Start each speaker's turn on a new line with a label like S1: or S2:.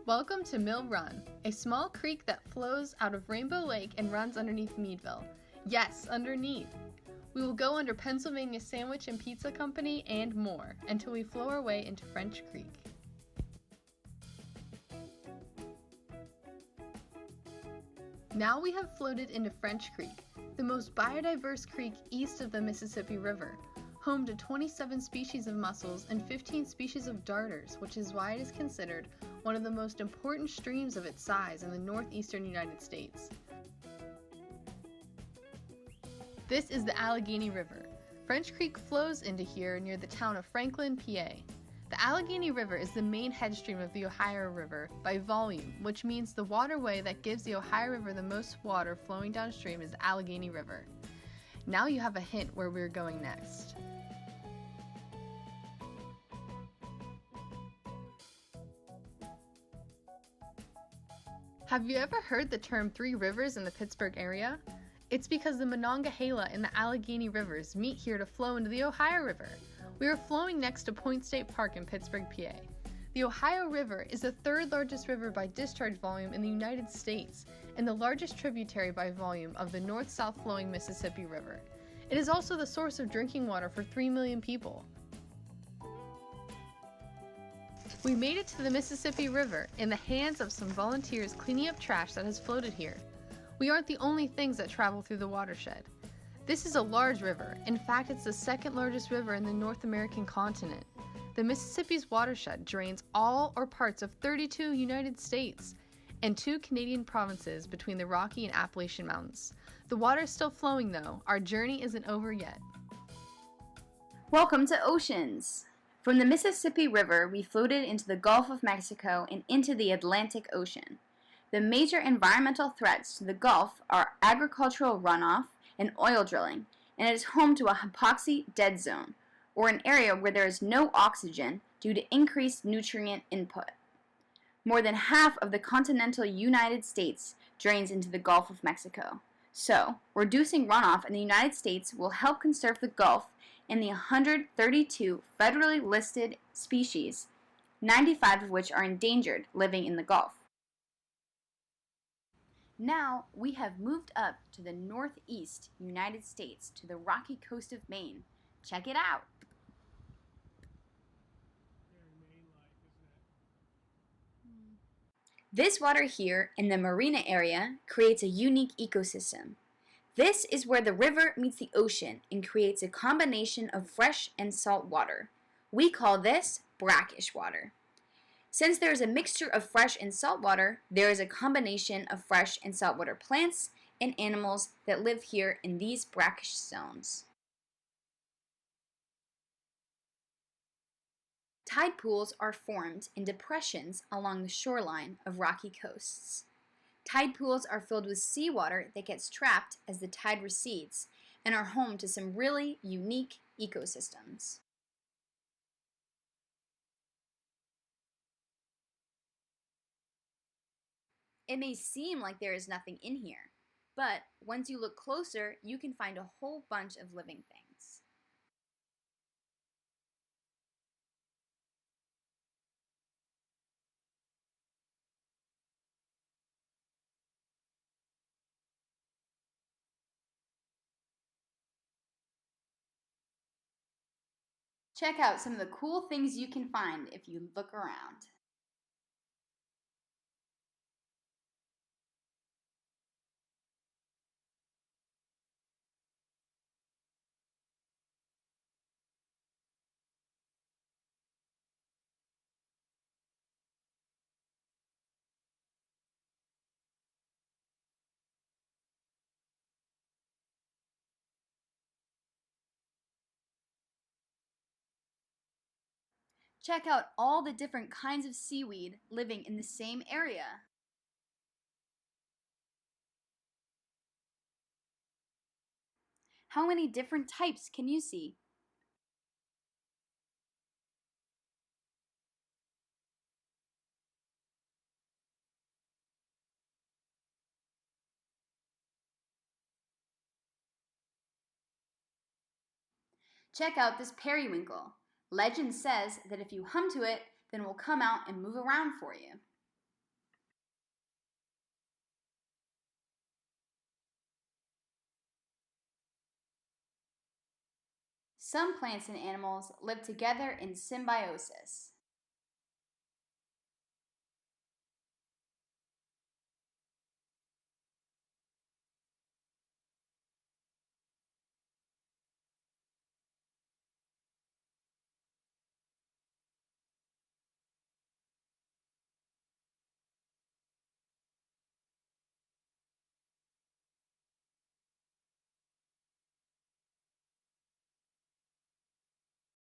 S1: Welcome to Mill Run, a small creek that flows out of Rainbow Lake and runs underneath Meadville. Yes, underneath. We will go under Pennsylvania Sandwich and Pizza Company and more until we flow our way into French Creek. Now we have floated into French Creek, the most biodiverse creek east of the Mississippi River, home to 27 species of mussels and 15 species of darters, which is why it is considered one of the most important streams of its size in the northeastern United States. This is the Allegheny River. French Creek flows into here near the town of Franklin, PA. The Allegheny River is the main headstream of the Ohio River by volume, which means the waterway that gives the Ohio River the most water flowing downstream is the Allegheny River. Now you have a hint where we're going next. Have you ever heard the term Three Rivers in the Pittsburgh area? It's because the Monongahela and the Allegheny Rivers meet here to flow into the Ohio River. We are flowing next to Point State Park in Pittsburgh, PA. The Ohio River is the third largest river by discharge volume in the United States and the largest tributary by volume of the north-south flowing Mississippi River. It is also the source of drinking water for 3 million people. We made it to the Mississippi River in the hands of some volunteers cleaning up trash that has floated here. We aren't the only things that travel through the watershed. This is a large river. In fact, it's the second largest river in the North American continent. The Mississippi's watershed drains all or parts of 32 United States and 2 Canadian provinces between the Rocky and Appalachian Mountains. The water is still flowing though. Our journey isn't over yet.
S2: Welcome to Oceans! From the Mississippi River, we floated into the Gulf of Mexico and into the Atlantic Ocean. The major environmental threats to the Gulf are agricultural runoff and oil drilling, and it is home to a hypoxia dead zone, or an area where there is no oxygen due to increased nutrient input. More than half of the continental United States drains into the Gulf of Mexico. So, reducing runoff in the United States will help conserve the Gulf and the 132 federally listed species, 95 of which are endangered living in the Gulf. Now, we have moved up to the northeast United States to the rocky coast of Maine. Check it out! This water here in the marina area creates a unique ecosystem. This is where the river meets the ocean and creates a combination of fresh and salt water. We call this brackish water. Since there is a mixture of fresh and salt water, there is a combination of fresh and saltwater plants and animals that live here in these brackish zones. Tide pools are formed in depressions along the shoreline of rocky coasts. Tide pools are filled with seawater that gets trapped as the tide recedes and are home to some really unique ecosystems. It may seem like there is nothing in here, but once you look closer, you can find a whole bunch of living things. Check out some of the cool things you can find if you look around. Check out all the different kinds of seaweed living in the same area. How many different types can you see? Check out this periwinkle. Legend says that if you hum to it, then it will come out and move around for you. Some plants and animals live together in symbiosis.